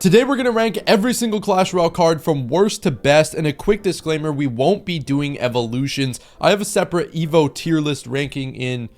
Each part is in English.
Today we're going to rank every single Clash Royale card from worst to best, and a quick disclaimer, we won't be doing evolutions. I have a separate Evo tier list ranking in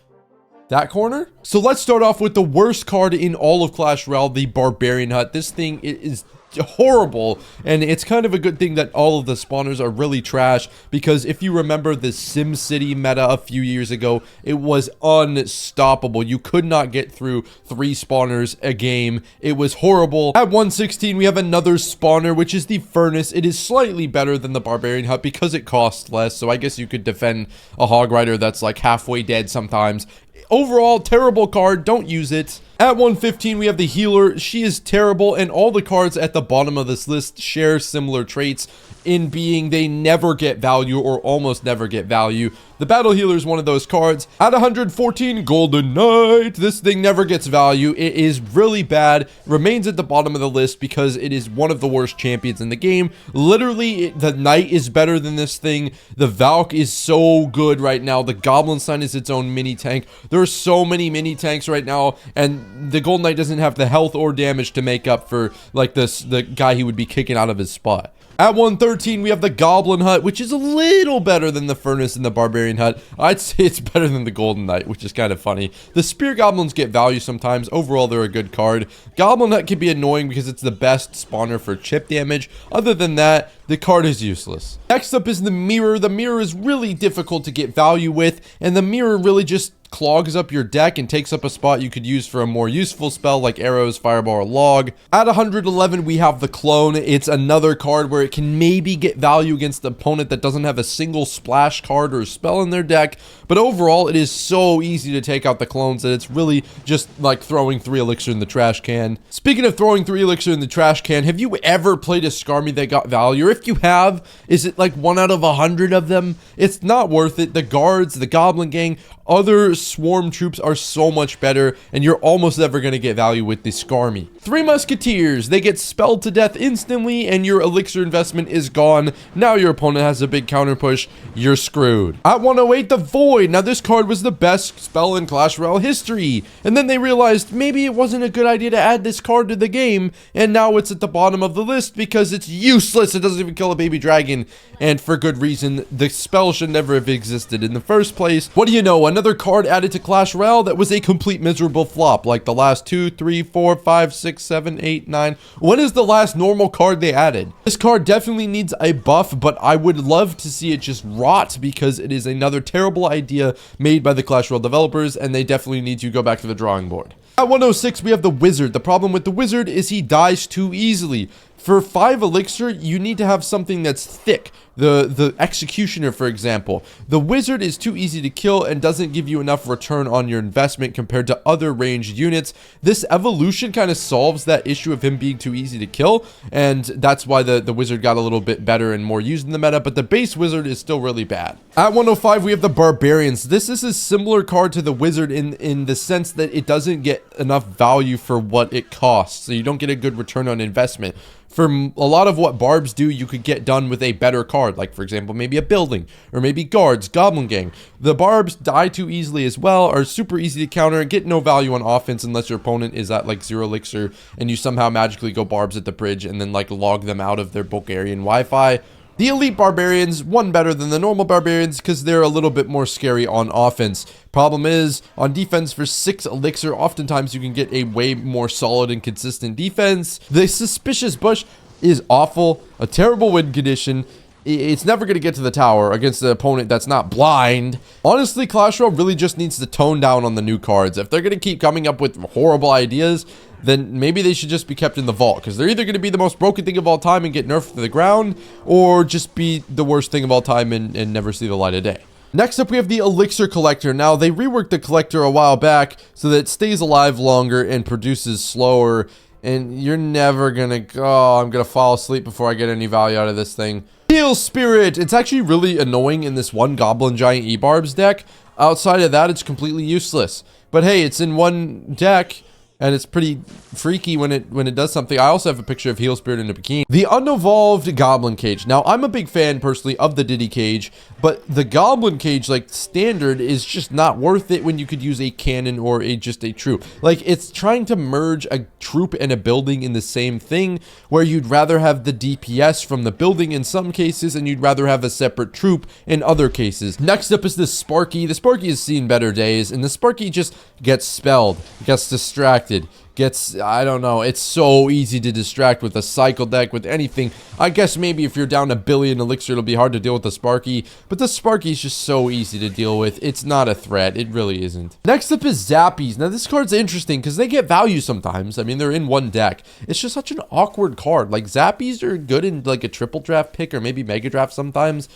that corner. So let's start off with the worst card in all of Clash Royale, the Barbarian Hut. This thing is horrible, and it's kind of a good thing that all of the spawners are really trash, because if you remember the SimCity meta a few years ago, it was unstoppable. You could not get through 3 spawners a game. It was horrible. At 116 we have another spawner, which is the Furnace. It is slightly better than the Barbarian Hut because it costs less, so I guess you could defend a Hog Rider that's like halfway dead sometimes. Overall, terrible card, don't use it. At 115, we have the Healer. She is terrible, and all the cards at the bottom of this list share similar traits in being they never get value or almost never get value. The Battle Healer is one of those cards. At 114, Golden Knight. This thing never gets value. It is really bad. Remains at the bottom of the list because it is one of the worst champions in the game. Literally, the Knight is better than this thing. The Valk is so good right now. The Goblin Sign is its own mini tank. There are so many mini tanks right now, and the Golden Knight doesn't have the health or damage to make up for like the guy he would be kicking out of his spot. At 113, we have the Goblin Hut, which is a little better than the Furnace and the Barbarian Hut. I'd say it's better than the Golden Knight, which is kind of funny. The Spear Goblins get value sometimes. Overall, they're a good card. Goblin Hut can be annoying because it's the best spawner for chip damage. Other than that, the card is useless. Next up is the Mirror. The Mirror is really difficult to get value with, and the Mirror really just clogs up your deck and takes up a spot you could use for a more useful spell like arrows, fireball, or log. At 111, we have the Clone. It's another card where it can maybe get value against the opponent that doesn't have a single splash card or spell in their deck, but overall it is so easy to take out the clones that it's really just like throwing 3 elixir in the trash can. Speaking of throwing 3 elixir in the trash can, have you ever played a Skarmy that got value? Or if you have, is it like 1 out of 100 of them? It's not worth it. The guards, the Goblin Gang, other swarm troops are so much better, and you're almost never going to get value with the Skarmy. 3 Musketeers, they get spelled to death instantly, and your elixir investment is gone. Now your opponent has a big counter push, you're screwed. At 108, the Void. Now this card was the best spell in Clash Royale history, and then they realized maybe it wasn't a good idea to add this card to the game, and now it's at the bottom of the list because it's useless. It doesn't even kill a baby dragon, and for good reason. The spell should never have existed in the first place. What do you know? Another card added to Clash Royale that was a complete miserable flop, like the last 2, 3, 4, 5, 6, 7, 8, 9. When is the last normal card they added? This card definitely needs a buff, but I would love to see it just rot because it is another terrible idea made by the Clash Royale developers, and they definitely need to go back to the drawing board. At 106, we have the Wizard. The problem with the Wizard is he dies too easily. For 5 elixir, you need to have something that's thick. The Executioner, for example. The Wizard is too easy to kill and doesn't give you enough return on your investment compared to other ranged units. This evolution kind of solves that issue of him being too easy to kill, and that's why the Wizard got a little bit better and more used in the meta, but the base Wizard is still really bad. At 105, we have the Barbarians. This is a similar card to the Wizard in the sense that it doesn't get enough value for what it costs, so you don't get a good return on investment. For a lot of what barbs do, you could get done with a better card, like for example, maybe a building, or maybe guards, Goblin Gang. The barbs die too easily as well, are super easy to counter, and get no value on offense unless your opponent is at like 0 elixir, and you somehow magically go barbs at the bridge and then like log them out of their Bulgarian Wi-Fi. The Elite Barbarians, one better than the normal Barbarians because they're a little bit more scary on offense. Problem is, on defense for 6 elixir, oftentimes you can get a way more solid and consistent defense. The Suspicious Bush is awful, a terrible win condition. It's never going to get to the tower against the opponent that's not blind. Honestly, Clash Royale really just needs to tone down on the new cards. If they're going to keep coming up with horrible ideas, then maybe they should just be kept in the vault, because they're either going to be the most broken thing of all time and get nerfed to the ground, or just be the worst thing of all time and never see the light of day. Next up, we have the Elixir Collector. Now, they reworked the Collector a while back so that it stays alive longer and produces slower, and you're never gonna go, oh, I'm gonna fall asleep before I get any value out of this thing. Heal Spirit. It's actually really annoying in this one Goblin Giant E-Barbs deck. Outside of that, it's completely useless. But hey, it's in one deck, and it's pretty freaky when it does something. I also have a picture of Heel Spirit in a bikini. The unevolved Goblin Cage. Now, I'm a big fan personally of the Diddy Cage, but the Goblin Cage, like standard, is just not worth it when you could use a cannon or just a troop. Like, it's trying to merge a troop and a building in the same thing, where you'd rather have the DPS from the building in some cases, and you'd rather have a separate troop in other cases. Next up is the Sparky. The Sparky has seen better days, and the Sparky just gets spelled, gets distracted, gets, I don't know, it's so easy to distract with a cycle deck, with anything. I guess maybe if you're down 1 billion elixir, it'll be hard to deal with the Sparky, but the Sparky is just so easy to deal with. It's not a threat. It really isn't. Next up is Zappies. Now, this card's interesting because they get value sometimes. I mean, they're in one deck. It's just such an awkward card. Like, Zappies are good in, like, a triple draft pick or maybe mega draft sometimes.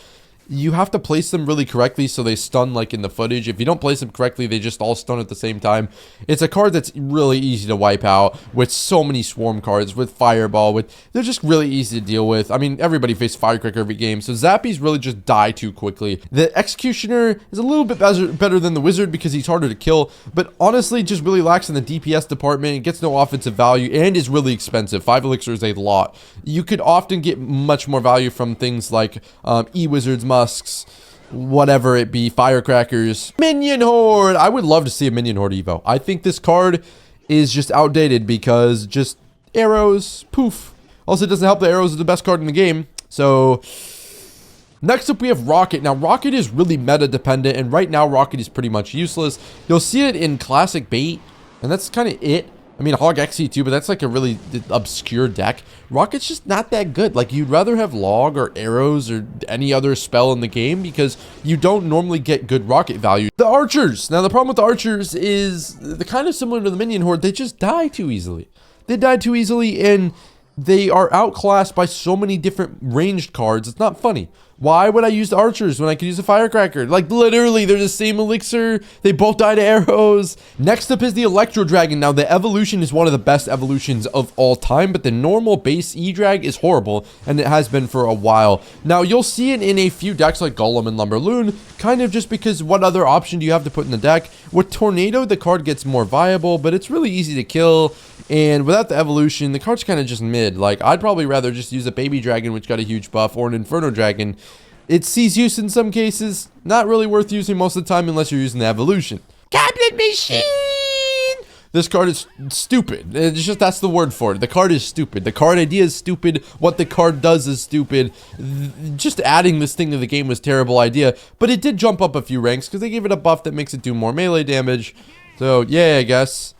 You have to place them really correctly so they stun like in the footage. If you don't place them correctly, they just all stun at the same time. It's a card that's really easy to wipe out with so many swarm cards, with Fireball, they're just really easy to deal with. I mean, everybody faces Firecracker every game, so Zappies really just die too quickly. The Executioner is a little bit better than the Wizard because he's harder to kill, but honestly just really lacks in the DPS department. It gets no offensive value and is really expensive. 5 elixir is a lot. You could often get much more value from things like E-Wizards, Musks, whatever it be, Firecrackers. Minion Horde! I would love to see a Minion Horde Evo. I think this card is just outdated because just arrows, poof. Also, it doesn't help the arrows are the best card in the game. So, next up we have Rocket. Now, Rocket is really meta dependent, and right now Rocket is pretty much useless. You'll see it in Classic Bait, and that's kind of it. I mean, Hog XC too, but that's like a really obscure deck. Rocket's just not that good. Like, you'd rather have Log or Arrows or any other spell in the game because you don't normally get good Rocket value. The Archers. Now, the problem with the Archers is they're kind of similar to the Minion Horde. They just die too easily. They die too easily, and they are outclassed by so many different ranged cards. It's not funny. Why would I use the Archers when I could use a Firecracker? Like, literally, they're the same elixir. They both die to arrows. Next up is the Electro Dragon. Now, the evolution is one of the best evolutions of all time, but the normal base E-Drag is horrible, and it has been for a while. Now, you'll see it in a few decks like Golem and Lumberloon, kind of just because what other option do you have to put in the deck? With Tornado, the card gets more viable, but it's really easy to kill. And without the evolution, the card's kind of just mid. Like, I'd probably rather just use a Baby Dragon, which got a huge buff, or an Inferno Dragon. It sees use in some cases. Not really worth using most of the time unless you're using the evolution. Goblin Machine! This card is stupid. It's just, that's the word for it. The card is stupid. The card idea is stupid. What the card does is stupid. Just adding this thing to the game was a terrible idea. But it did jump up a few ranks because they gave it a buff that makes it do more melee damage. So, yeah, I guess.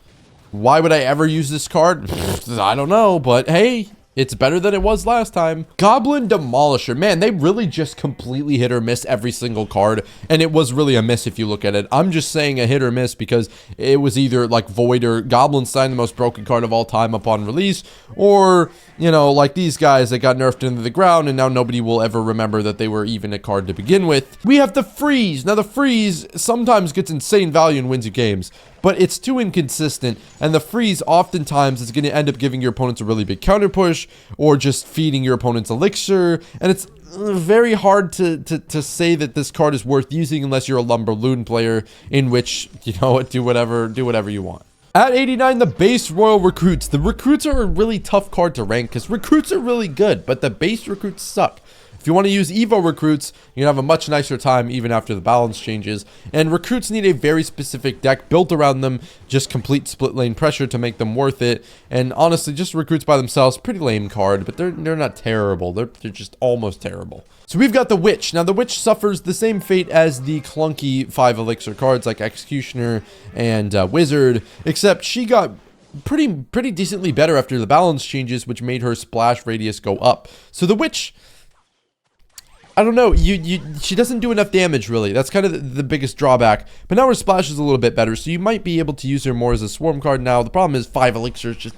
Why would I ever use this card? I don't know, but hey, it's better than it was last time. Goblin Demolisher. Man, they really just completely hit or miss every single card, and it was really a miss if you look at it. I'm just saying a hit or miss because it was either like Void or Goblinstein, the most broken card of all time upon release, or, you know, like these guys that got nerfed into the ground, and now nobody will ever remember that they were even a card to begin with. We have the Freeze. Now, the Freeze sometimes gets insane value and wins you games, but it's too inconsistent, and the Freeze oftentimes is going to end up giving your opponents a really big counter push, or just feeding your opponent's elixir, and it's very hard to say that this card is worth using unless you're a Lumberloon player, in which, you know, do whatever you want. At 89, the base Royal Recruits. The Recruits are a really tough card to rank because Recruits are really good, but the base Recruits suck. If you want to use Evo Recruits, you're going to have a much nicer time even after the balance changes. And Recruits need a very specific deck built around them, just complete split lane pressure to make them worth it. And honestly, just Recruits by themselves, pretty lame card, but they're not terrible. They're just almost terrible. So we've got the Witch. Now, the Witch suffers the same fate as the clunky 5 elixir cards like Executioner and Wizard, except she got pretty decently better after the balance changes, which made her splash radius go up. So the Witch, I don't know, she doesn't do enough damage, really. That's kind of the biggest drawback. But now her splash is a little bit better, so you might be able to use her more as a swarm card now. The problem is 5 elixir is just...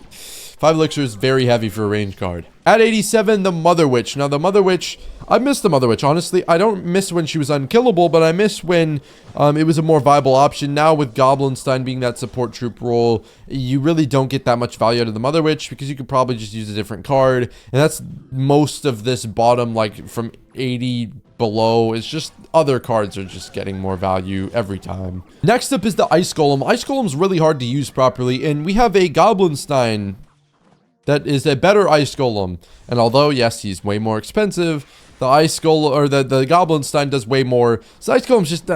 5 elixir is very heavy for a range card. At 87, the Mother Witch. Now, the Mother Witch, I miss the Mother Witch, honestly. I don't miss when she was unkillable, but I miss when it was a more viable option. Now, with Goblinstein being that support troop role, you really don't get that much value out of the Mother Witch because you could probably just use a different card. And that's most of this bottom, like, from 80 below. It's just other cards are just getting more value every time. Next up is the Ice Golem. Ice Golem's really hard to use properly, and we have a Goblinstein that is a better Ice Golem. And although, yes, he's way more expensive, the Ice Golem, or the Goblinstein does way more. So Ice Golem's just,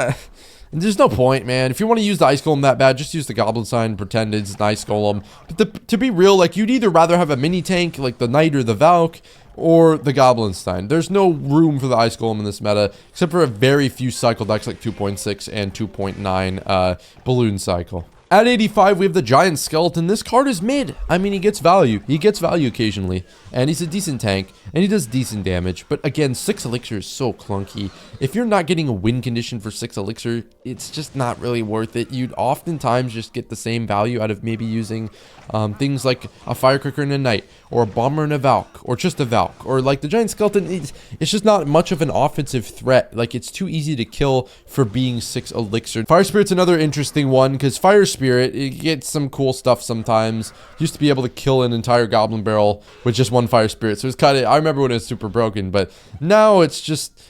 there's no point, man. If you want to use the Ice Golem that bad, just use the Goblinstein and pretend it's an Ice Golem. But to be real, like, you'd either rather have a mini tank, like the Knight or the Valk, or the Goblinstein. There's no room for the Ice Golem in this meta, except for a very few cycle decks like 2.6 and 2.9 Balloon Cycle. At 85, we have the Giant Skeleton. This card is mid. I mean, he gets value. He gets value occasionally. And he's a decent tank. And he does decent damage. But again, 6 Elixir is so clunky. If you're not getting a win condition for 6 Elixir, it's just not really worth it. You'd oftentimes just get the same value out of maybe using things like a Firecracker and a Knight, or a Bomber and a Valk, or just a Valk. Or like the Giant Skeleton, it's just not much of an offensive threat. Like, it's too easy to kill for being 6 Elixir. Fire Spirit's another interesting one, because Fire Spirit, it gets some cool stuff sometimes. Used to be able to kill an entire Goblin Barrel with just one Fire Spirit. So it's kind of, I remember when it was super broken, but now it's just,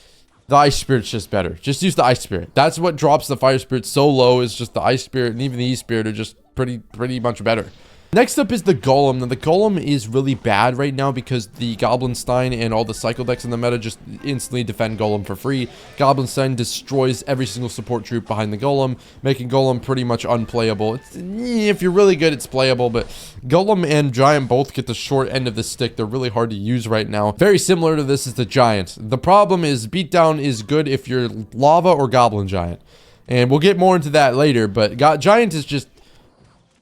the Ice Spirit's just better. Just use the Ice Spirit. That's what drops the Fire Spirit so low, is just the Ice Spirit, and even the E Spirit are just pretty much better. Next up is the Golem. Now, the Golem is really bad right now because the Goblinstein and all the cycle decks in the meta just instantly defend Golem for free. Goblinstein destroys every single support troop behind the Golem, making Golem pretty much unplayable. If you're really good, it's playable, but Golem and Giant both get the short end of the stick. They're really hard to use right now. Very similar to this is the Giant. The problem is Beatdown is good if you're Lava or Goblin Giant. And we'll get more into that later, but Giant is just...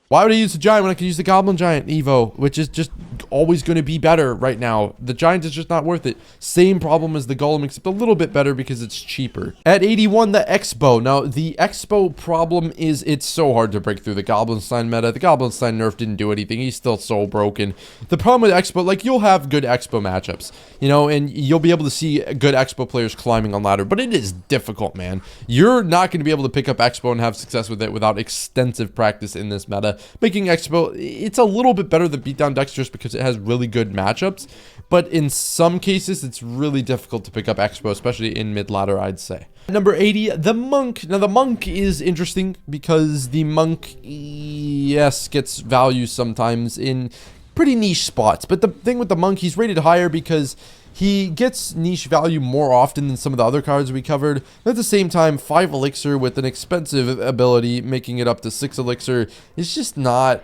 Why would I use the Giant when I can use the Goblin Giant Evo, which is just always going to be better right now? The Giant is just not worth it. Same problem as the Golem, except a little bit better because it's cheaper. At 81, the Expo. Now, the Expo problem is it's so hard to break through the Goblinstein meta. The Goblinstein nerf didn't do anything. He's still so broken. The problem with Expo, like, you'll have good Expo matchups, you know, and you'll be able to see good Expo players climbing on ladder, but it is difficult, man. You're not going to be able to pick up Expo and have success with it without extensive practice in this meta. Making Expo, it's a little bit better than Beatdown decks just because it has really good matchups, but in some cases it's really difficult to pick up Expo, especially in mid ladder, I'd say. Number 80, the Monk. Now, the Monk is interesting because the Monk, yes, gets value sometimes in pretty niche spots, but the thing with the Monk, he's rated higher because he gets niche value more often than some of the other cards we covered. At the same time, 5 Elixir with an expensive ability, making it up to 6 Elixir, is just not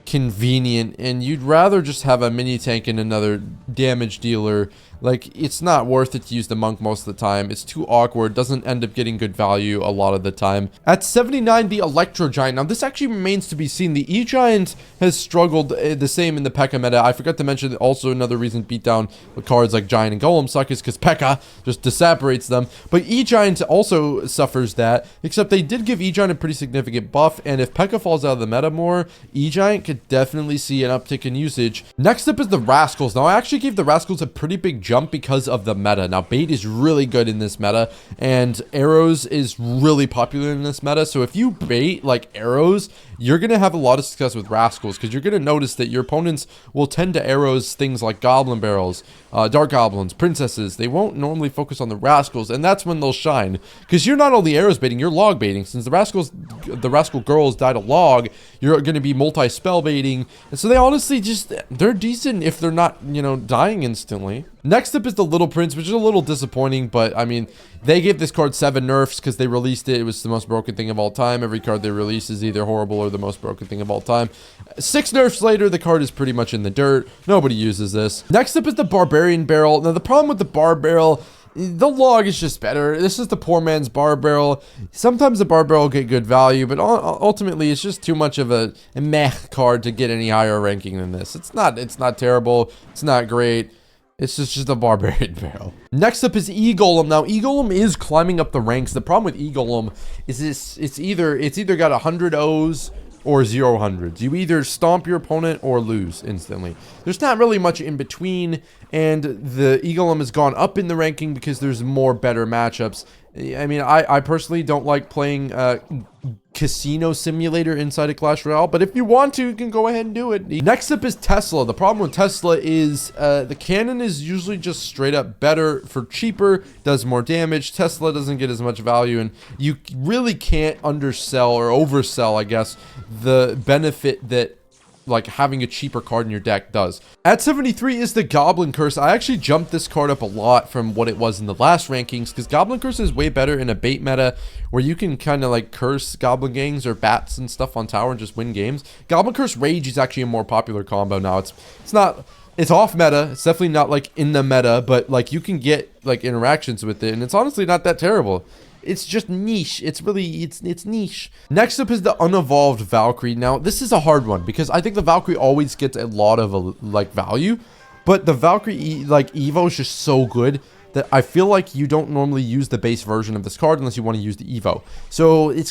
convenient, and you'd rather just have a mini tank and another damage dealer. Like, it's not worth it to use the Monk most of the time. It's too awkward, doesn't end up getting good value a lot of the time. At 79, the Electro Giant. Now, this actually remains to be seen. The E-Giant has struggled the same in the P.E.K.K.A. meta. I forgot to mention also another reason Beatdown with cards like Giant and Golem suck is because P.E.K.K.A. just disapparates them. But E-Giant also suffers that, except they did give E-Giant a pretty significant buff, and if P.E.K.K.A. falls out of the meta more, E-Giant could definitely see an uptick in usage. Next up is the Rascals. Now, I actually gave the Rascals a pretty big jump because of the meta. Now, bait is really good in this meta, and arrows is really popular in this meta. So if you bait like arrows, you're going to have a lot of success with Rascals, because you're going to notice that your opponents will tend to arrows things like Goblin Barrels, Dark Goblins, Princesses. They won't normally focus on the Rascals, and that's when they'll shine, because you're not only arrows baiting, you're log baiting. Since the Rascal Girls died a log, you're going to be multi-spell baiting, and so they honestly just, they're decent if they're not, you know, dying instantly. Next up is the Little Prince, which is a little disappointing, but I mean, they gave this card 7 nerfs because they released it. It was the most broken thing of all time. Every card they release is either horrible or the most broken thing of all time. 6 nerfs later, the card is pretty much in the dirt. Nobody uses this. Next up is the Barbarian Barrel. Now, the problem with the Bar Barrel, the log is just better. This is the poor man's Bar Barrel. Sometimes the Bar Barrel will get good value, but ultimately it's just too much of a meh card to get any higher ranking than this. It's not terrible. It's not great. It's just a Barbarian Barrel. Next up is E-Golem. Now, E-Golem is climbing up the ranks. The problem with E-Golem is it's either got 100 O's or 0 hundreds. You either stomp your opponent or lose instantly. There's not really much in between, and the E-Golem has gone up in the ranking because there's more better matchups. I mean, I personally don't like playing Casino Simulator inside of Clash Royale, but if you want to, you can go ahead and do it. Next up is Tesla. The problem with Tesla is the cannon is usually just straight up better for cheaper, does more damage. Tesla doesn't get as much value, and you really can't undersell or oversell, I guess, the benefit that like having a cheaper card in your deck does. At 73 is the Goblin Curse. I actually jumped this card up a lot from what it was in the last rankings, because Goblin Curse is way better in a bait meta where you can kind of like curse Goblin gangs or bats and stuff on tower and just win games. Goblin Curse Rage is actually a more popular combo now. It's off meta. It's definitely not like in the meta, but like you can get like interactions with it, and it's honestly not that terrible. It's just niche. It's really, it's niche. Next up is the unevolved Valkyrie. Now, this is a hard one because I think the Valkyrie always gets a lot of like value, but the Valkyrie like Evo is just so good that I feel like you don't normally use the base version of this card unless you want to use the Evo. So it's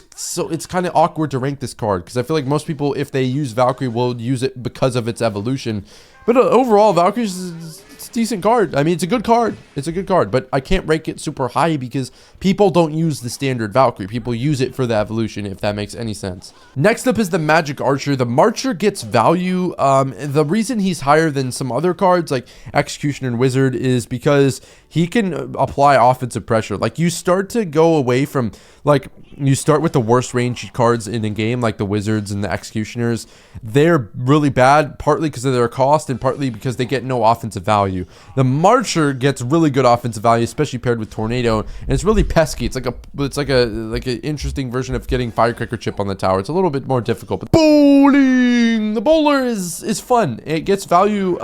kind of awkward to rank this card because I feel like most people, if they use Valkyrie, will use it because of its evolution. But overall, Valkyrie is a decent card. I mean, it's a good card. It's a good card, but I can't rank it super high because people don't use the standard Valkyrie. People use it for the evolution, if that makes any sense. Next up is the Magic Archer. The Marcher gets value. The reason he's higher than some other cards like Executioner and Wizard is because he can apply offensive pressure. Like you start to go away from like you start with the worst range cards in a game, like the Wizards and the Executioners. They're really bad, partly because of their cost and partly because they get no offensive value. The Marcher gets really good offensive value, especially paired with Tornado, and it's really pesky. It's like an interesting version of getting Firecracker Chip on the tower. It's a little bit more difficult. But bowling, the bowler is fun. It gets value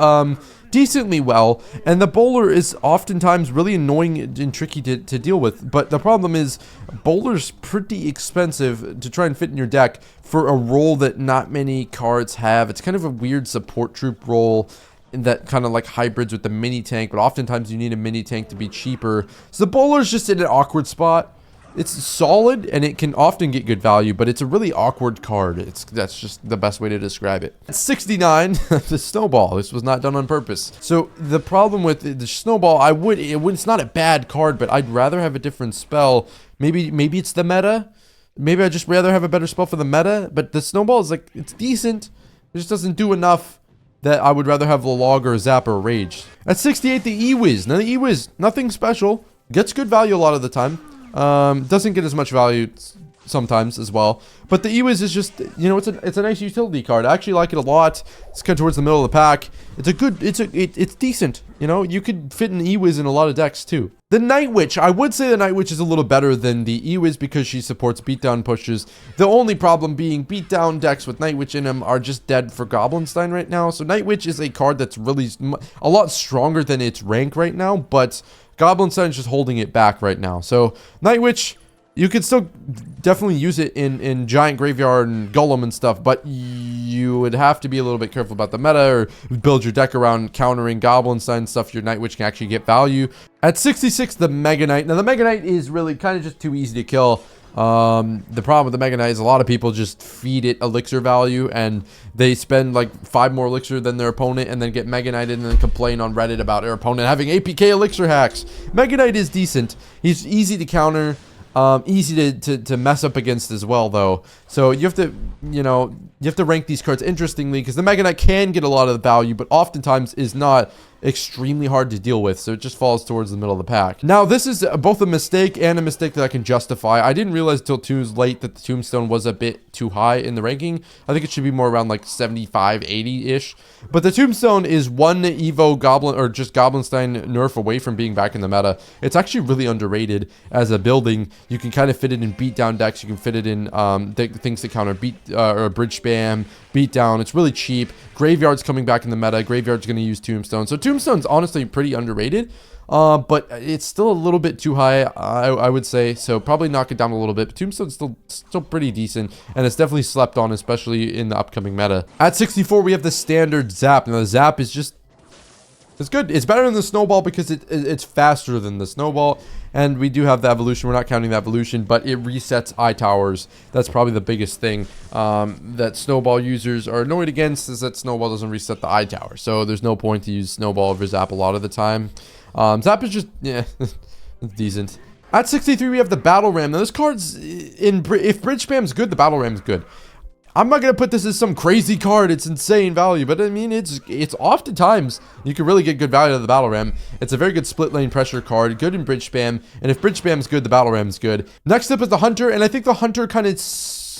decently well, and the bowler is oftentimes really annoying and tricky to deal with. But the problem is bowler's pretty expensive to try and fit in your deck for a role that not many cards have. It's kind of a weird support troop role that kind of like hybrids with the mini tank, but oftentimes you need a mini tank to be cheaper. So the bowler's just in an awkward spot. It's solid and it can often get good value, but it's a really awkward card. That's just the best way to describe it. At 69, the Snowball. This was not done on purpose. So the problem with the Snowball, it's not a bad card, but I'd rather have a different spell. Maybe it's the meta. Maybe I'd just rather have a better spell for the meta, but the Snowball is like, it's decent. It just doesn't do enough that I would rather have the Log or a Zap or Rage. At 68, the E-Wiz. Now the E-Wiz, nothing special. Gets good value a lot of the time. Doesn't get as much value sometimes as well, but the E-Wiz is just, you know, it's a nice utility card. I actually like it a lot. It's kind of towards the middle of the pack. It's decent. You know, you could fit an E-Wiz in a lot of decks too. The Night Witch, I would say the Night Witch is a little better than the E-Wiz because she supports beatdown pushes. The only problem being beatdown decks with Night Witch in them are just dead for Goblinstein right now. So Night Witch is a card that's really a lot stronger than its rank right now, but Goblinstein's just holding it back right now. So Night Witch, you could still definitely use it in Giant Graveyard and Golem and stuff, but you would have to be a little bit careful about the meta or build your deck around countering Goblinstein stuff. Your Night Witch can actually get value. At 66, the Mega Knight. Now the Mega Knight is really kind of just too easy to kill. The problem with the Mega Knight is a lot of people just feed it elixir value and they spend like 5 more elixir than their opponent and then get Mega Knighted and then complain on Reddit about their opponent having APK elixir hacks. Mega Knight is decent. He's easy to counter, easy to mess up against as well though. So you have to, you know, you have to rank these cards interestingly because the Mega Knight can get a lot of the value, but oftentimes is not extremely hard to deal with, so it just falls towards the middle of the pack. Now this is both a mistake and a mistake that I can justify. I didn't realize until too late that the Tombstone was a bit too high in the ranking. I think it should be more around like 75, 80-ish. But the Tombstone is one Evo Goblin or just Goblinstein nerf away from being back in the meta. It's actually really underrated as a building. You can kind of fit it in beatdown decks. You can fit it in things that counter or bridge spam, beatdown. It's really cheap. Graveyard's coming back in the meta. Graveyard's going to use Tombstone. So Tombstone's honestly pretty underrated, but it's still a little bit too high, I would say. So probably knock it down a little bit. But Tombstone's still pretty decent, and it's definitely slept on, especially in the upcoming meta. At 64, we have the standard Zap. Now the Zap is just, it's good. It's better than the Snowball because it's faster than the Snowball. And we do have the evolution. We're not counting the evolution, but it resets eye towers. That's probably the biggest thing that Snowball users are annoyed against, is that Snowball doesn't reset the eye tower. So there's no point to use Snowball over Zap a lot of the time. Zap is just, yeah, it's decent. At 63, we have the Battle Ram. Now, this card's if Bridge Spam's good, the Battle Ram's good. I'm not going to put this as some crazy card. It's insane value, but I mean, it's oftentimes you can really get good value out of the Battle Ram. It's a very good split lane pressure card, good in Bridge Spam, and if Bridge Spam's good, the Battle Ram's good. Next up is the Hunter, and I think the Hunter kind of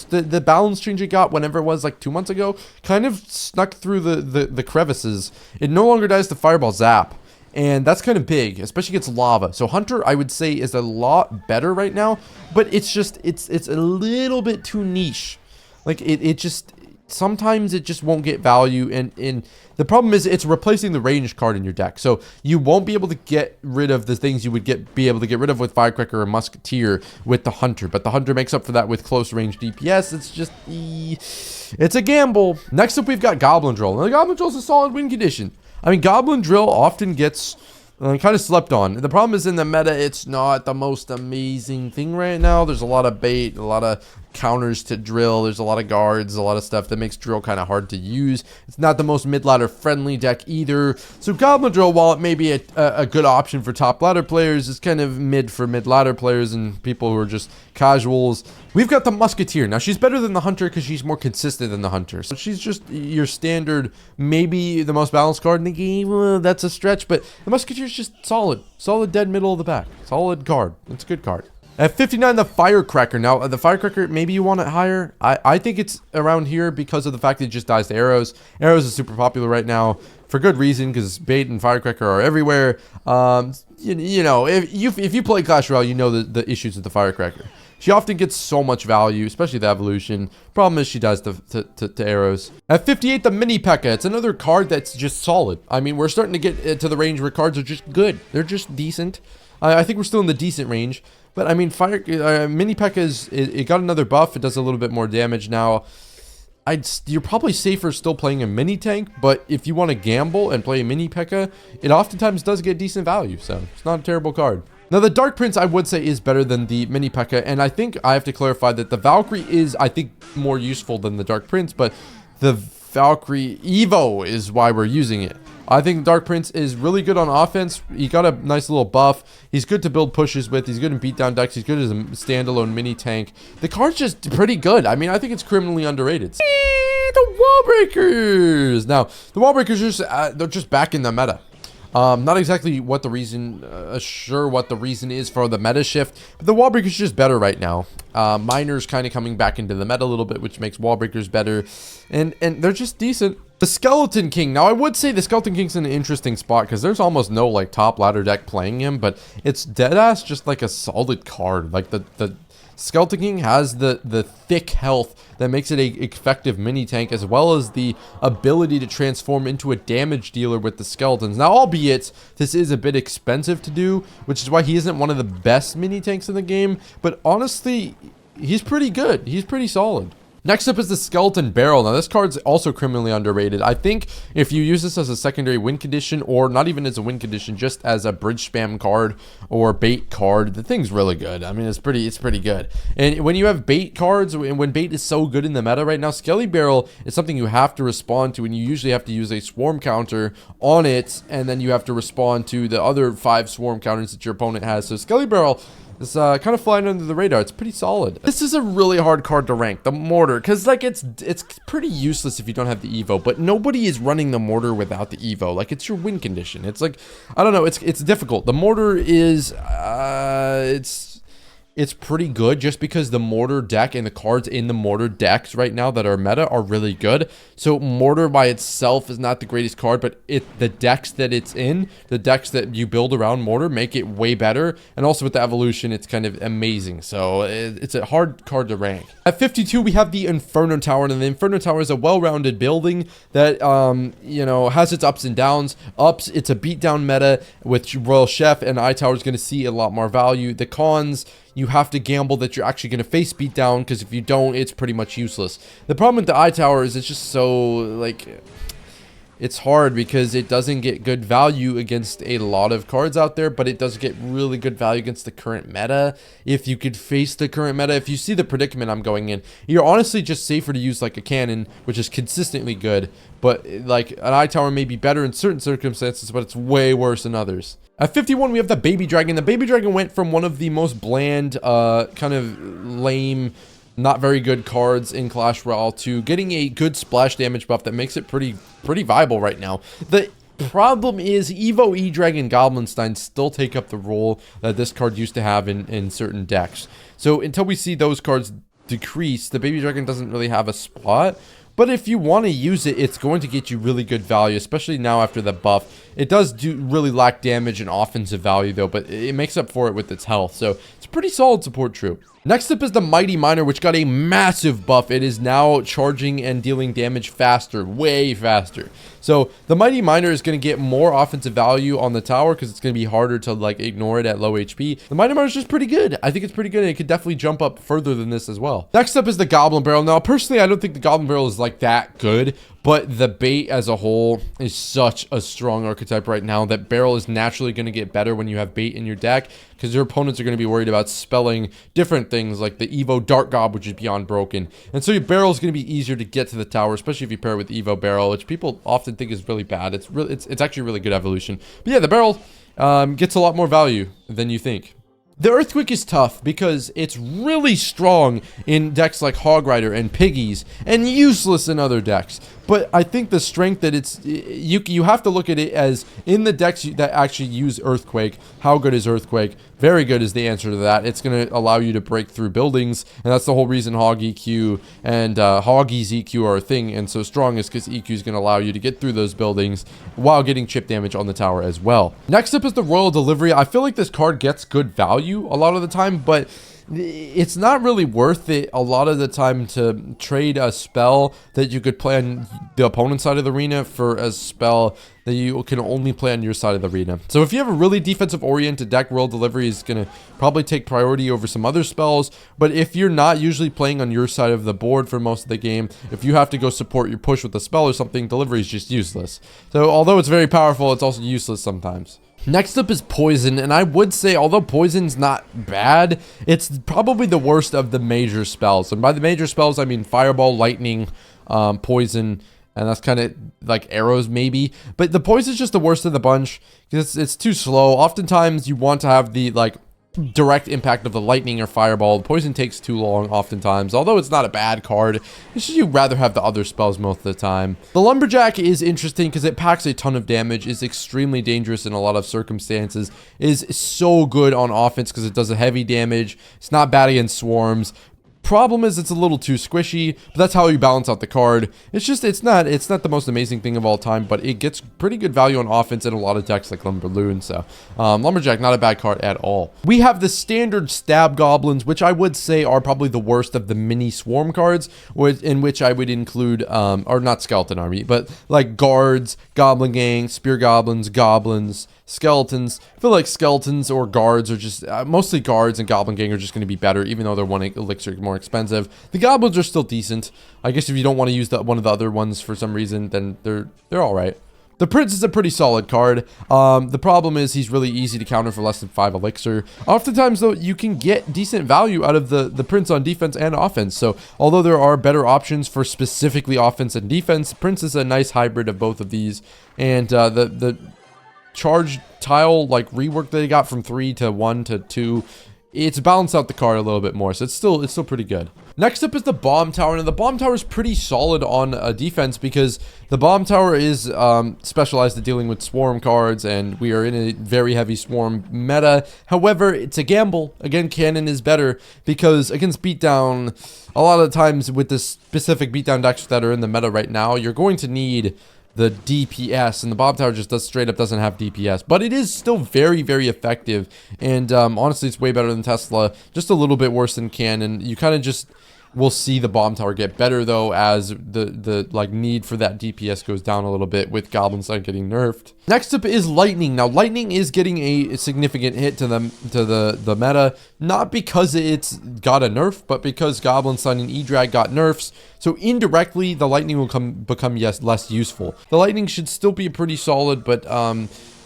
the balance change it got whenever it was like 2 months ago kind of snuck through the crevices. It no longer does the Fireball Zap. And that's kind of big, especially against lava. So Hunter, I would say, is a lot better right now, but it's just, it's a little bit too niche. Like, it just, sometimes it just won't get value, and the problem is it's replacing the ranged card in your deck. So you won't be able to get rid of the things you would be able to get rid of with Firecracker or Musketeer with the Hunter, but the Hunter makes up for that with close range DPS. It's just, it's a gamble. Next up, we've got Goblin Drill. Now, the Goblin Drill is a solid win condition. I mean, Goblin Drill often gets kind of slept on. The problem is in the meta, it's not the most amazing thing right now. There's a lot of bait, a lot of counters to Drill. There's a lot of guards, a lot of stuff that makes Drill kind of hard to use. It's not the most mid-ladder friendly deck either. So Goblin Drill, while it may be a good option for top ladder players, is kind of mid for mid-ladder players and people who are just casuals. We've got the Musketeer. Now, she's better than the Hunter because she's more consistent than the Hunter. So she's just your standard, maybe the most balanced card in the game. Well, that's a stretch, but the Musketeer is just solid. Solid dead middle of the pack. Solid card. It's a good card. At 59, the Firecracker. Now, the Firecracker, maybe you want it higher. I think it's around here because of the fact that it just dies to arrows. Arrows is super popular right now for good reason because bait and Firecracker are everywhere. You know, if you play Clash Royale, you know the issues with the Firecracker. She often gets so much value, especially the evolution. Problem is she dies to arrows. At 58, the Mini P.E.K.K.A. It's another card that's just solid. I mean, we're starting to get to the range where cards are just good. They're just decent. I think we're still in the decent range. But I mean, Mini P.E.K.K.A. it got another buff. It does a little bit more damage now. You're probably safer still playing a mini tank, but if you want to gamble and play a Mini P.E.K.K.A., it oftentimes does get decent value. So it's not a terrible card. Now, the Dark Prince, I would say, is better than the Mini P.E.K.K.A., and I think I have to clarify that the Valkyrie is, I think, more useful than the Dark Prince, but the Valkyrie Evo is why we're using it. I think Dark Prince is really good on offense. He got a nice little buff. He's good to build pushes with. He's good in beatdown decks. He's good as a standalone mini tank. The card's just pretty good. I mean, I think it's criminally underrated. The Wall Breakers! Now, the Wall Breakers are just, they're just back in the meta. Not exactly what the reason, sure what the reason is for the meta shift, but the Wall Breakers just better right now. Miner's kind of coming back into the meta a little bit, which makes Wall Breakers better, and they're just decent. The Skeleton King. Now, I would say the Skeleton King's in an interesting spot because there's almost no like top ladder deck playing him, but it's deadass just like a solid card. Like the Skeleton King has the thick health that makes it a effective mini tank, as well as the ability to transform into a damage dealer with the skeletons. Now, albeit this is a bit expensive to do, which is why he isn't one of the best mini tanks in the game, but honestly, he's pretty good. He's pretty solid. Next up is the Skeleton Barrel. Now, this card's also criminally underrated. I think if you use this as a secondary win condition, or not even as a win condition, just as a bridge spam card or bait card, the thing's really good. I mean, it's pretty good. And when you have bait cards, and when bait is so good in the meta right now, Skelly Barrel is something you have to respond to, and you usually have to use a swarm counter on it, and then you have to respond to the other 5 swarm counters that your opponent has. So Skelly Barrel is kind of flying under the radar. It's pretty solid. This is a really hard card to rank, the Mortar, because like it's pretty useless if you don't have the Evo, but nobody is running the Mortar without the Evo. Like, it's your win condition. It's like, I don't know, it's difficult. The Mortar is it's pretty good just because the Mortar deck and the cards in the Mortar decks right now that are meta are really good. So Mortar by itself is not the greatest card, but the decks that it's in, the decks that you build around Mortar, make it way better. And also with the evolution, it's kind of amazing. So it's a hard card to rank. At 52, we have the Inferno Tower, and the Inferno Tower is a well-rounded building that, you know, has its ups and downs. Ups, it's a beatdown meta, which Royal Chef and iTower is going to see a lot more value. The cons, you have to gamble that you're actually going to face beatdown, because if you don't, it's pretty much useless. The problem with the iTower is it's just so, like, it's hard because it doesn't get good value against a lot of cards out there, but it does get really good value against the current meta. If you could face the current meta, if you see the predicament I'm going in, you're honestly just safer to use like a cannon, which is consistently good, but like an eye tower may be better in certain circumstances, but it's way worse in others. At 51, we have the baby dragon. The baby dragon went from one of the most bland, kind of lame, not very good cards in Clash Royale to getting a good splash damage buff that makes it pretty viable right now. The problem is Evo E-Dragon Goblinstein still take up the role that this card used to have in certain decks. So until we see those cards decrease, the baby dragon doesn't really have a spot. But if you want to use it, it's going to get you really good value, especially now after the buff. It does really lack damage and offensive value, though, but it makes up for it with its health. So it's a pretty solid support troop. Next up is the Mighty Miner, which got a massive buff. It is now charging and dealing damage faster, way faster. So the Mighty Miner is going to get more offensive value on the tower because it's going to be harder to like ignore it at low HP. The Mighty Miner is just pretty good. I think it's pretty good, and it could definitely jump up further than this as well. Next up is the Goblin Barrel. Now, personally, I don't think the Goblin Barrel is like that good, but the bait as a whole is such a strong archetype right now that barrel is naturally going to get better when you have bait in your deck because your opponents are going to be worried about spelling different things like the Evo Dart Gob, which is beyond broken. And so your barrel is going to be easier to get to the tower, especially if you pair it with Evo Barrel, which people often think is really bad. It's actually a really good evolution. But yeah, the barrel gets a lot more value than you think. The Earthquake is tough because it's really strong in decks like Hog Rider and Piggies and useless in other decks. But I think the strength that it's, you have to look at it as in the decks that actually use Earthquake, how good is Earthquake? Very good is the answer to that. It's going to allow you to break through buildings, and that's the whole reason Hog EQ and Hoggy's EQ are a thing and so strong is because EQ is going to allow you to get through those buildings while getting chip damage on the tower as well. Next up is the Royal Delivery. I feel like this card gets good value a lot of the time, but it's not really worth it a lot of the time to trade a spell that you could play on the opponent's side of the arena for a spell that you can only play on your side of the arena. So if you have a really defensive oriented deck, Royal Delivery is going to probably take priority over some other spells. But if you're not usually playing on your side of the board for most of the game, if you have to go support your push with a spell or something, Delivery is just useless. So although it's very powerful, it's also useless sometimes. Next up is Poison, and I would say, although Poison's not bad, it's probably the worst of the major spells. And by the major spells, I mean Fireball, Lightning, Poison, and that's kind of like arrows maybe. But the Poison is just the worst of the bunch because it's too slow. Oftentimes, you want to have the like direct impact of the lightning or fireball. Poison takes too long oftentimes, although it's not a bad card. It's just you'd rather have the other spells most of the time. The Lumberjack is interesting because it packs a ton of damage, is extremely dangerous in a lot of circumstances, is so good on offense because it does a heavy damage. It's not bad against swarms. Problem is it's a little too squishy, but that's how you balance out the card. It's not the most amazing thing of all time, but it gets pretty good value on offense in a lot of decks like Lumberloon. So Lumberjack, not a bad card at all. We have the standard Stab Goblins, which I would say are probably the worst of the mini swarm cards, in which I would include or not Skeleton Army, but like guards, Goblin Gang, Spear Goblins, Goblins, Skeletons. I feel like Skeletons or guards are just mostly guards, and Goblin Gang are just going to be better, even though they're one elixir more expensive. The Goblins are still decent. I guess if you don't want to use one of the other ones for some reason, then they're all right. The Prince is a pretty solid card. The problem is he's really easy to counter for less than 5 elixir. Oftentimes, though, you can get decent value out of the Prince on defense and offense. So, although there are better options for specifically offense and defense, Prince is a nice hybrid of both of these. And the charge tile like rework that they got from 3 to 1 to 2, it's balanced out the card a little bit more, so it's still pretty good. Next up is the Bomb Tower. Now the Bomb Tower is pretty solid on defense because the Bomb Tower is specialized at dealing with swarm cards, and we are in a very heavy swarm meta. However, it's a gamble. Again, Cannon is better because against beatdown, a lot of the times with the specific beatdown decks that are in the meta right now, you're going to need the DPS, and the Bomb Tower just straight up doesn't have DPS, but it is still very, very effective, and honestly, it's way better than Tesla, just a little bit worse than Cannon. You kind of just, We'll see the bomb tower get better though as the like need for that DPS goes down a little bit with Goblin Sign getting nerfed. Next up is Lightning. Now Lightning is getting a significant hit to the meta, not because it's got a nerf, but because Goblin Sign and E-Drag got nerfs. So indirectly, the Lightning will become less useful. The Lightning should still be pretty solid, but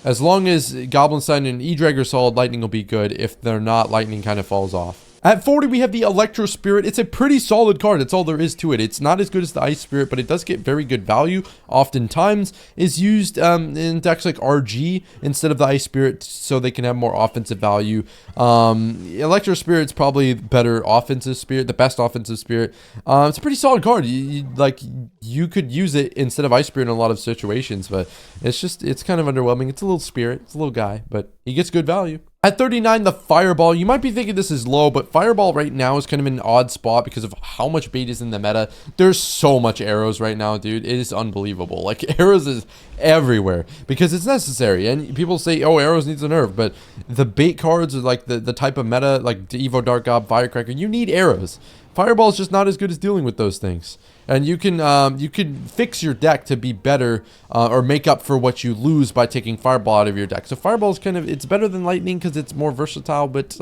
as long as Goblin Sign and E-Drag are solid, Lightning will be good. If they're not, Lightning kind of falls off. At 40, we have the Electro Spirit. It's a pretty solid card. That's all there is to it. It's not as good as the Ice Spirit, but it does get very good value. Oftentimes is used in decks like RG instead of the Ice Spirit, so they can have more offensive value. Electro Spirit's probably better offensive spirit, the best offensive spirit. It's a pretty solid card. You could use it instead of Ice Spirit in a lot of situations, but it's kind of underwhelming. It's a little spirit. It's a little guy, but he gets good value. At 39, the Fireball. You might be thinking this is low, but Fireball right now is kind of in an odd spot because of how much bait is in the meta. There's so much arrows right now, dude. It is unbelievable. Like, arrows is everywhere because it's necessary. And people say, oh, arrows needs a nerf, but the bait cards are like the type of meta, like the Evo Dark Gob, Firecracker. You need arrows. Fireball is just not as good as dealing with those things. And you can fix your deck to be better or make up for what you lose by taking Fireball out of your deck. So Fireball is it's better than Lightning because it's more versatile, but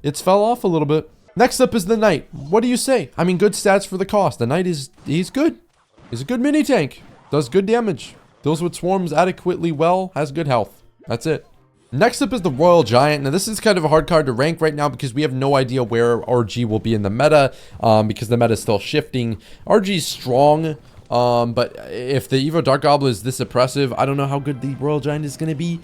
it's fell off a little bit. Next up is the Knight. What do you say? I mean, good stats for the cost. The Knight he's good. He's a good mini tank. Does good damage. Deals with swarms adequately well. Has good health. That's it. Next up is the Royal Giant. Now, this is kind of a hard card to rank right now because we have no idea where RG will be in the meta because the meta is still shifting. RG is strong, but if the Evo Dark Goblin is this oppressive, I don't know how good the Royal Giant is going to be.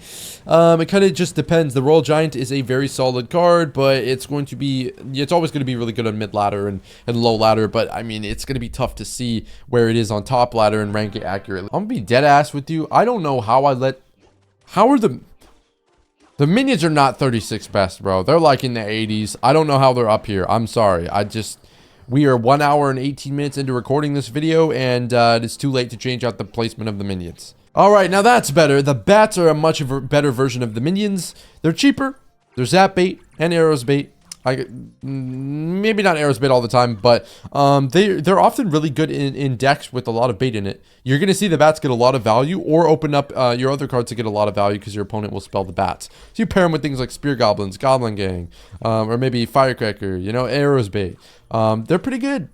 It kind of just depends. The Royal Giant is a very solid card, but it's always going to be really good on mid ladder and low ladder. But I mean, it's going to be tough to see where it is on top ladder and rank it accurately. I'm going to be dead ass with you. I don't know how the minions are not 36 best, bro. They're like in the 80s. I don't know how they're up here. I'm sorry. We are 1 hour and 18 minutes into recording this video, and it's too late to change out the placement of the minions. All right, now that's better. The bats are a much better version of the minions. They're cheaper. They're zap bait and arrows bait. Maybe not arrows bait all the time, but they're often really good in decks with a lot of bait in it. You're going to see the bats get a lot of value or open up your other cards to get a lot of value because your opponent will spell the bats. So you pair them with things like Spear Goblins, Goblin Gang, or maybe Firecracker, arrows bait. They're pretty good.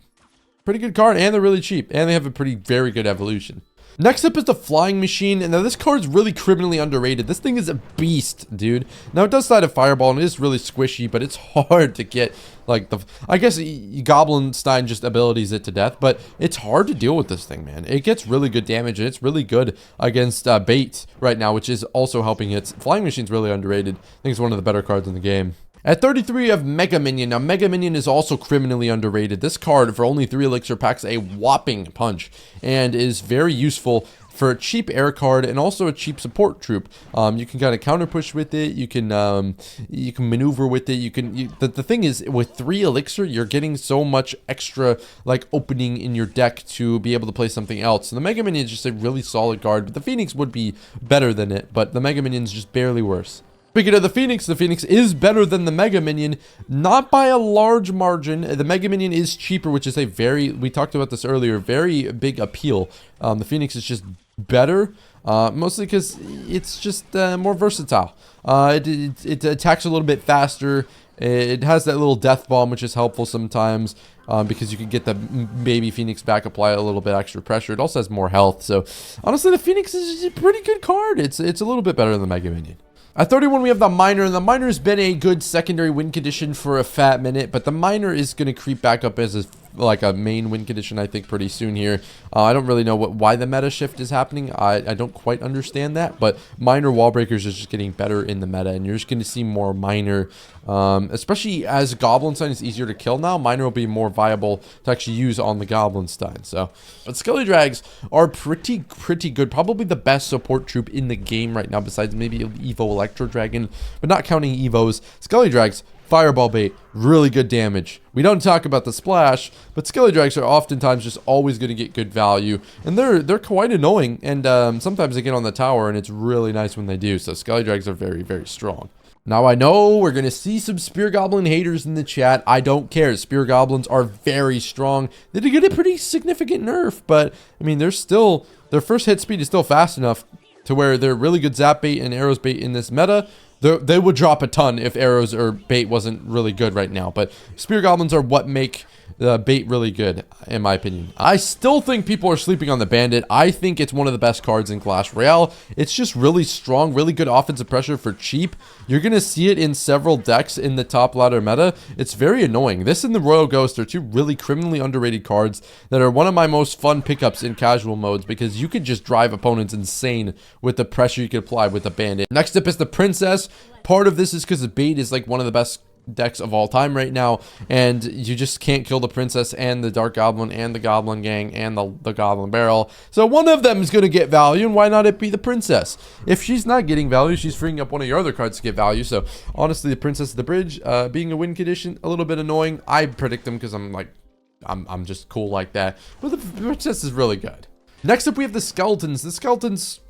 Pretty good card, and they're really cheap, and they have a very good evolution. Next up is the Flying Machine, and now this card's really criminally underrated. This thing is a beast, dude. Now, it does slide a Fireball, and it is really squishy, but it's hard to get, like, I guess Goblin Stein just abilities it to death, but it's hard to deal with this thing, man. It gets really good damage, and it's really good against bait right now, which is also helping its Flying Machine's really underrated. I think it's one of the better cards in the game. At 33, you have Mega Minion. Now, Mega Minion is also criminally underrated. This card, for only 3 elixir, packs a whopping punch and is very useful for a cheap air card and also a cheap support troop. You can kind of counter push with it. You can maneuver with it. The thing is, with 3 elixir, you're getting so much extra like opening in your deck to be able to play something else. So the Mega Minion is just a really solid card, but the Phoenix would be better than it, but the Mega Minion is just barely worse. Speaking of the Phoenix is better than the Mega Minion, not by a large margin. The Mega Minion is cheaper, which is we talked about this earlier, very big appeal. The Phoenix is just better, mostly because it's just more versatile. It attacks a little bit faster. It has that little death bomb, which is helpful sometimes because you can get the baby Phoenix back, apply a little bit extra pressure. It also has more health. So honestly, the Phoenix is a pretty good card. It's a little bit better than the Mega Minion. At 31, we have the Miner, and the Miner's been a good secondary win condition for a fat minute, but the Miner is going to creep back up as a main win condition, I think, pretty soon here. I don't really know why the meta shift is happening. I don't quite understand that, but Miner wall breakers is just getting better in the meta, and you're just going to see more Miner, especially as Goblin Stein is easier to kill now. Miner will be more viable to actually use on the Goblin Stein. So, but Skelly Drags are pretty good. Probably the best support troop in the game right now, besides maybe Evo Electro Dragon, but not counting Evos. Skelly Drags, Fireball bait, really good damage. We don't talk about the splash, but Skelly Drags are oftentimes just always going to get good value, and they're quite annoying, and sometimes they get on the tower, and it's really nice when they do. So Skelly Drags are very, very strong. Now, I know we're going to see some Spear Goblin haters in the chat. I don't care. Spear Goblins are very strong. They did get a pretty significant nerf, but, I mean, they're still, their first hit speed is still fast enough to where they're really good zap bait and arrows bait in this meta. They would drop a ton if arrows or bait wasn't really good right now, but Spear Goblins are what make the bait really good, in my opinion. I still think people are sleeping on the Bandit. I think it's one of the best cards in Clash Royale. It's just really strong, really good offensive pressure for cheap. You're going to see it in several decks in the top ladder meta. It's very annoying. This and the Royal Ghost are two really criminally underrated cards that are one of my most fun pickups in casual modes because you could just drive opponents insane with the pressure you can apply with the Bandit. Next up is the Princess. Part of this is because the bait is like one of the best decks of all time right now, and you just can't kill the Princess and the Dark Goblin and the Goblin Gang and the Goblin Barrel. So one of them is going to get value, and why not it be the Princess? If she's not getting value, she's freeing up one of your other cards to get value. So honestly, the Princess of the Bridge, being a win condition, a little bit annoying. I predict them because I'm just cool like that. But the Princess is really good. Next up, we have the Skeletons. The Skeletons,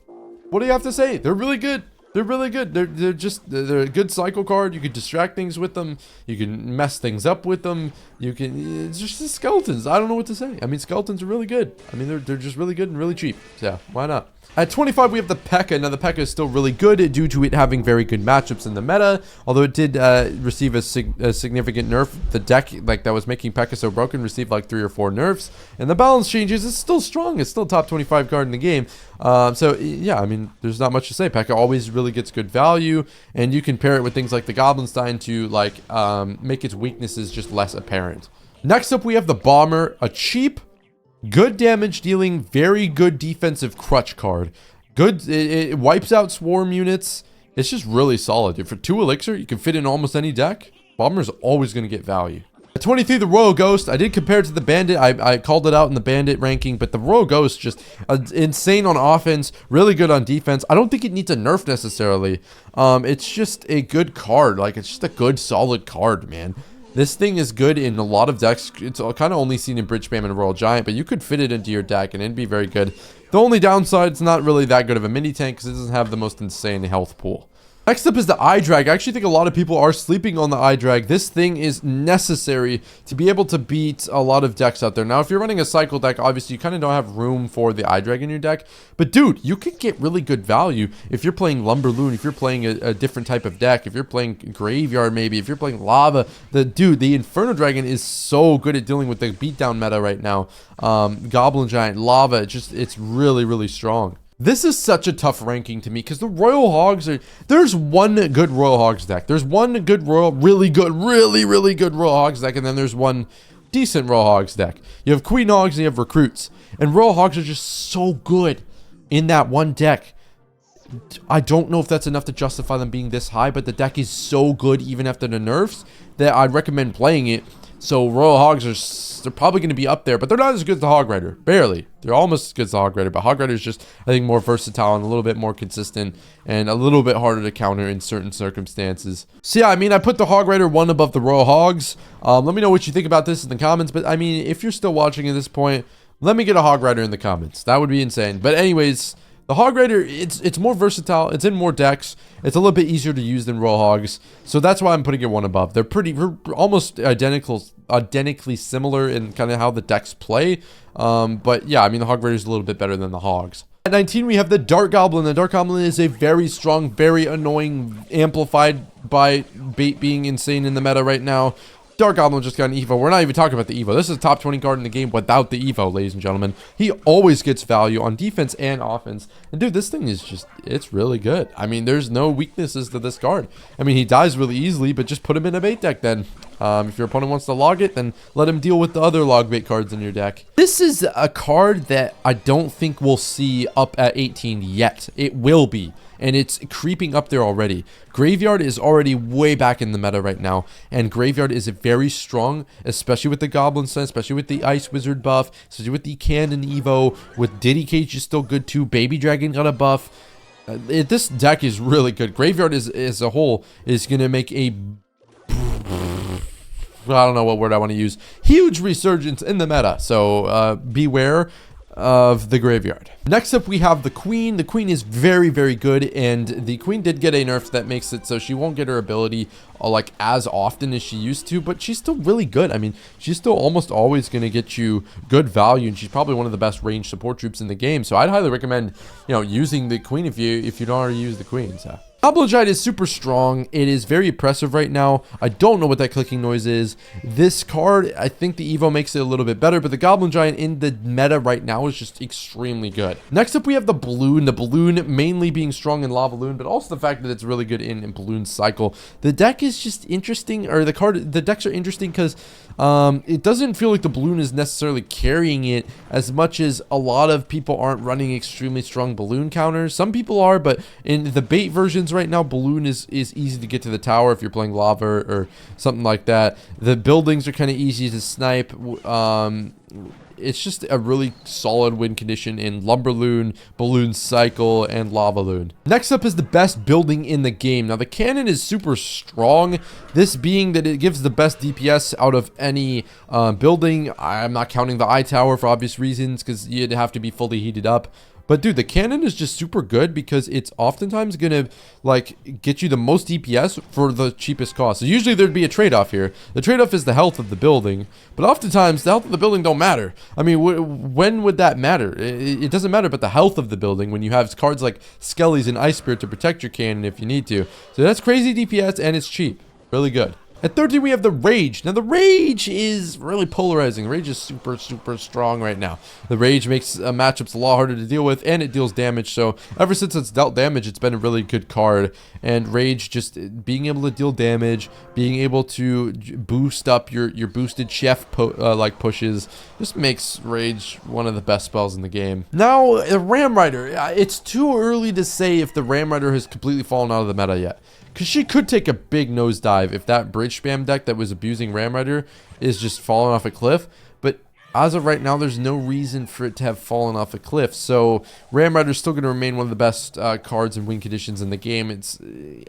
what do you have to say? They're really good. They're really good. They're a good cycle card. You can distract things with them. You can mess things up with them. It's just the Skeletons. I don't know what to say. I mean, Skeletons are really good. I mean, they're just really good and really cheap. So yeah, why not? At 25, we have the P.E.K.K.A. Now, the P.E.K.K.A. is still really good due to it having very good matchups in the meta, although it did receive a significant nerf. The deck that was making P.E.K.K.A. so broken received like 3 or 4 nerfs, and the balance changes. It's still strong. It's still top 25 card in the game. So, yeah, I mean, there's not much to say. P.E.K.K.A. always really gets good value, and you can pair it with things like the Goblinstein to, make its weaknesses just less apparent. Next up, we have the Bomber, a cheap, good damage dealing, very good defensive crutch card. Good, it wipes out swarm units. It's just really solid. For 2 elixir, you can fit in almost any deck. Bomber's always going to get value. At 23, the Royal Ghost. I did compare it to the Bandit. I called it out in the Bandit ranking, but the Royal Ghost just insane on offense, really good on defense. I don't think it needs a nerf necessarily. It's just a good card. It's just a good, solid card, man. This thing is good in a lot of decks. It's kind of only seen in Bridge Spam and Royal Giant, but you could fit it into your deck and it'd be very good. The only downside, it's not really that good of a mini tank because it doesn't have the most insane health pool. Next up is the eye drag. I actually think a lot of people are sleeping on the eye drag. This thing is necessary to be able to beat a lot of decks out there. Now, if you're running a cycle deck, obviously you kind of don't have room for the eye drag in your deck. But dude, you could get really good value if you're playing Lumberloon, if you're playing a different type of deck, if you're playing Graveyard maybe, if you're playing Lava. The Inferno Dragon is so good at dealing with the beatdown meta right now. Goblin Giant, Lava, it's really, really strong. This is such a tough ranking to me because the Royal Hogs there's one good Royal Hogs deck. There's one good really good Royal Hogs deck, and then there's one decent Royal Hogs deck. You have Queen Hogs and you have Recruits. And Royal Hogs are just so good in that one deck. I don't know if that's enough to justify them being this high, but the deck is so good even after the nerfs that I'd recommend playing it. So Royal Hogs they're probably going to be up there, but they're not as good as the Hog Rider. Barely. They're almost as good as the Hog Rider, but Hog Rider is just, I think, more versatile and a little bit more consistent and a little bit harder to counter in certain circumstances. So yeah, I mean, I put the Hog Rider 1 above the Royal Hogs. Let me know what you think about this in the comments, but I mean, if you're still watching at this point, let me get a Hog Rider in the comments. That would be insane. But anyways, the Hog Rider, it's more versatile. It's in more decks. It's a little bit easier to use than Royal Hogs. So that's why I'm putting it 1 above. They're almost identically similar in kind of how the decks play. But yeah, I mean, the Hog Rider is a little bit better than the Hogs. At 19, we have the Dark Goblin. The Dark Goblin is a very strong, very annoying, amplified by bait being insane in the meta right now. Dark Goblin just got an Evo. We're not even talking about the Evo. This is a top 20 card in the game without the Evo, ladies and gentlemen. He always gets value on defense and offense. And dude, this thing is just, it's really good. I mean, there's no weaknesses to this card. I mean, he dies really easily, but just put him in a bait deck then. If your opponent wants to log it, then let him deal with the other log bait cards in your deck. This is a card that I don't think we'll see up at 18 yet. It will be. And it's creeping up there already. Graveyard is already way back in the meta right now. And Graveyard is very strong, especially with the Goblinstein, especially with the Ice Wizard buff, especially with the Cannon Evo. With Diddy Cage is still good too. Baby Dragon got a buff. This deck is really good. Graveyard as a whole is going to make a... I don't know what word I want to use. Huge resurgence in the meta. So beware. of the graveyard. Next up, we have the Queen. The Queen is very, very good, and the Queen did get a nerf that makes it so she won't get her ability like as often as she used to, but she's still really good. I mean, she's still almost always going to get you good value, and she's probably one of the best ranged support troops in the game. So I'd highly recommend, you know, using the Queen if you don't already use the Queen. So Goblin Giant is super strong. It is very oppressive right now. I don't know what that clicking noise is. This card, I think the Evo makes it a little bit better, but the Goblin Giant in the meta right now is just extremely good. Next up, we have the Balloon. The Balloon mainly being strong in Lava Loon, but also the fact that it's really good in Balloon Cycle. The deck is just interesting, or the decks are interesting because it doesn't feel like the Balloon is necessarily carrying it as much as a lot of people aren't running extremely strong Balloon counters. Some people are, but in the bait versions right now, Balloon is easy to get to the tower if you're playing Lava or something like that. The buildings are kind of easy to snipe. It's just a really solid win condition in Lumberloon, Balloon Cycle, and Lava Loon. Next up is the best building in the game. Now, the cannon is super strong, this being that it gives the best DPS out of any building. I'm not counting the eye tower for obvious reasons because you'd have to be fully heated up. But dude, the cannon is just super good because it's oftentimes gonna like get you the most DPS for the cheapest cost. So usually there'd be a trade-off here. The trade-off is the health of the building, but oftentimes the health of the building don't matter. I mean, when would that matter? It doesn't matter about the health of the building when you have cards like Skellies and Ice Spirit to protect your cannon if you need to. So that's crazy DPS and it's cheap. Really good. At 13, we have the Rage. Now, the Rage is really polarizing. The Rage is super, super strong right now. The Rage makes matchups a lot harder to deal with, and it deals damage. So, ever since it's dealt damage, it's been a really good card. And Rage, just being able to deal damage, being able to boost up your boosted chef like pushes, just makes Rage one of the best spells in the game. Now, the Ram Rider. It's too early to say if the Ram Rider has completely fallen out of the meta yet. Because she could take a big nosedive if that bridge spam deck that was abusing Ram Rider is just falling off a cliff. But as of right now, there's no reason for it to have fallen off a cliff. So Ram Rider is still going to remain one of the best cards and win conditions in the game.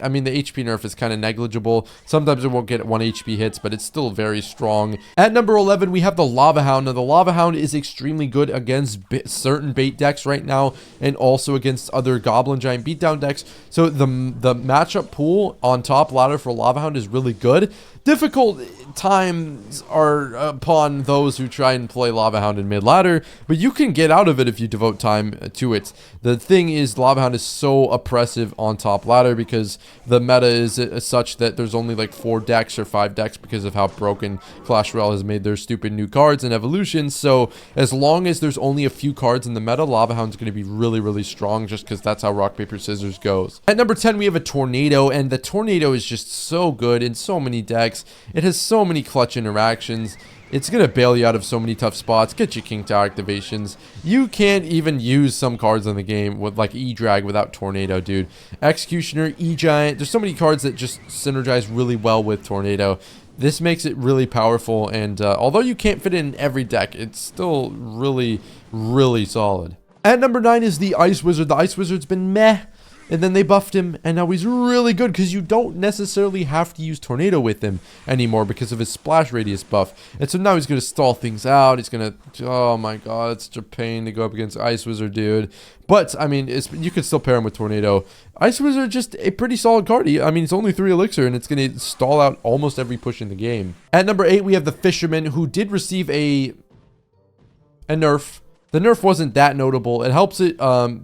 I mean, the HP nerf is kind of negligible. Sometimes it won't get 1 HP hits, but it's still very strong. At number 11, we have the Lava Hound. Now, the Lava Hound is extremely good against certain bait decks right now, and also against other Goblin Giant beatdown decks. So the matchup pool on top ladder for Lava Hound is really good. Difficult times are upon those who try and play Lava Hound in mid ladder, but you can get out of it if you devote time to it. The thing is, Lava Hound is so oppressive on top ladder because the meta is such that there's only like 4 decks or 5 decks because of how broken Clash Royale has made their stupid new cards and evolutions. So as long as there's only a few cards in the meta, Lava Hound's going to be really, really strong just because that's how rock, paper, scissors goes. At number 10, we have a Tornado, and the Tornado is just so good in so many decks. It has so many clutch interactions. It's going to bail you out of so many tough spots, get you King Tower activations. You can't even use some cards in the game with like E-Drag without Tornado, dude. Executioner, E-Giant, there's so many cards that just synergize really well with Tornado. This makes it really powerful, and although you can't fit it in every deck, it's still really, really solid. At number 9 is the Ice Wizard. The Ice Wizard's been meh. And then they buffed him, and now he's really good because you don't necessarily have to use Tornado with him anymore because of his splash radius buff. And so now he's going to stall things out. He's going to, oh my god, it's such a pain to go up against Ice Wizard, dude. But, I mean, you could still pair him with Tornado. Ice Wizard just a pretty solid card. I mean, it's only 3 elixir, and it's going to stall out almost every push in the game. At number 8, we have the Fisherman, who did receive a nerf. The nerf wasn't that notable. It helps it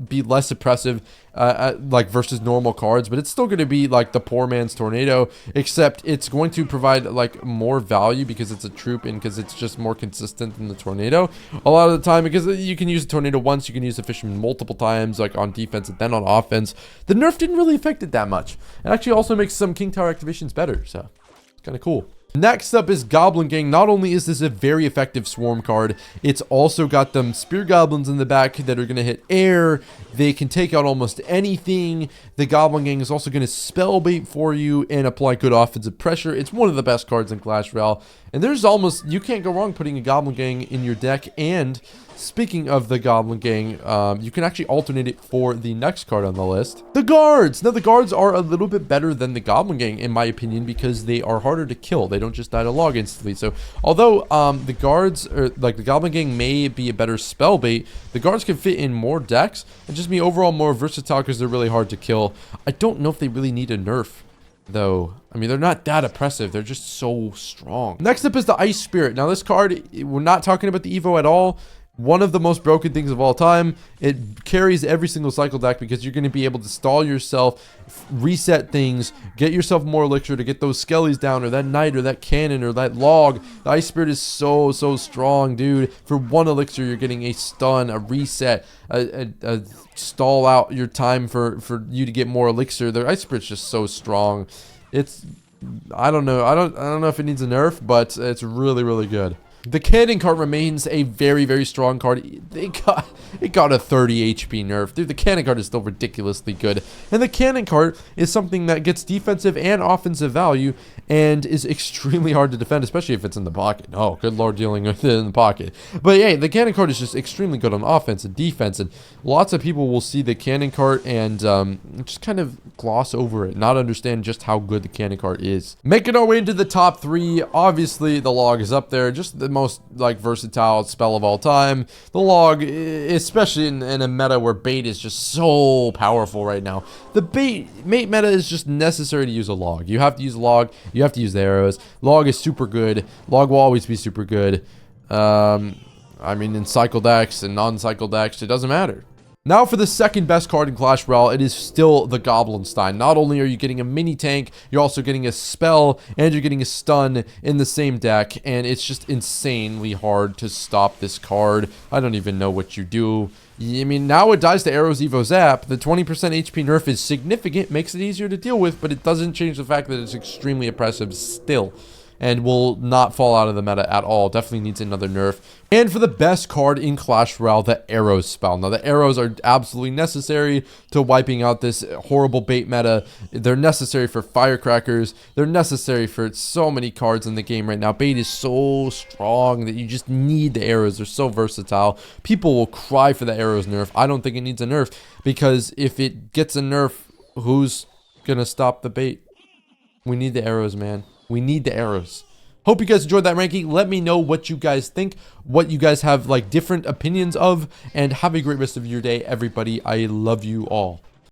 be less oppressive like versus normal cards, but it's still going to be like the poor man's Tornado, except it's going to provide like more value because it's a troop and because it's just more consistent than the Tornado a lot of the time, because you can use the Tornado once, you can use the Fisherman multiple times, like on defense and then on offense. The nerf didn't really affect it that much. It actually also makes some King Tower activations better, so it's kind of cool. Next up is Goblin Gang. Not only is this a very effective swarm card, it's also got them spear goblins in the back that are going to hit air. They can take out almost anything. The Goblin Gang is also going to spell bait for you and apply good offensive pressure. It's one of the best cards in Clash Royale, and there's almost, you can't go wrong putting a Goblin Gang in your deck and Speaking of the Goblin Gang, you can actually alternate it for the next card on the list. The guards! Now, the guards are a little bit better than the Goblin Gang, in my opinion, because they are harder to kill. They don't just die to log instantly. So, although the guards, or like the Goblin Gang may be a better spell bait, the guards can fit in more decks and just be overall more versatile because they're really hard to kill. I don't know if they really need a nerf, though. I mean, they're not that oppressive. They're just so strong. Next up is the Ice Spirit. Now, this card, we're not talking about the Evo at all. One of the most broken things of all time. It carries every single cycle deck because you're going to be able to stall yourself, reset things, get yourself more elixir to get those skellies down, or that knight, or that cannon, or that log. The Ice Spirit is so strong, dude. For 1 elixir, you're getting a stun, a reset, a stall out your time for you to get more elixir. The Ice Spirit's just so strong. It's, I don't know. I don't know if it needs a nerf, but it's really good. The cannon card remains a very strong card. It got a 30 HP nerf. Dude, the cannon card is still ridiculously good. And the cannon card is something that gets defensive and offensive value and is extremely hard to defend, especially if it's in the pocket. Oh, good lord, dealing with it in the pocket. But yeah, the cannon card is just extremely good on offense and defense, and lots of people will see the cannon card and just kind of gloss over it, not understand just how good the cannon card is. Making our way into the top 3, obviously the log is up there, just the most like versatile spell of all time. The log, especially in a meta where bait is just so powerful right now. The bait meta is just necessary to use a log. You have to use a log, you have to use the arrows. Log is super good. Log will always be super good. I mean, in cycle decks and non-cycle decks, it doesn't matter. Now for the second best card in Clash Royale, it is still the Goblinstein. Not only are you getting a mini tank, you're also getting a spell, and you're getting a stun in the same deck, and it's just insanely hard to stop this card. I don't even know what you do. I mean, now it dies to Arrow's Evo Zap. The 20% HP nerf is significant, makes it easier to deal with, but it doesn't change the fact that it's extremely oppressive still, and will not fall out of the meta at all. Definitely needs another nerf. And for the best card in Clash Royale, the Arrows spell. Now, the arrows are absolutely necessary to wiping out this horrible bait meta. They're necessary for firecrackers. They're necessary for so many cards in the game right now. Bait is so strong that you just need the arrows. They're so versatile. People will cry for the arrows nerf. I don't think it needs a nerf, because if it gets a nerf, who's gonna stop the bait? We need the arrows, man. We need the arrows. Hope you guys enjoyed that ranking. Let me know what you guys think, what you guys have like different opinions of, and have a great rest of your day, everybody. I love you all.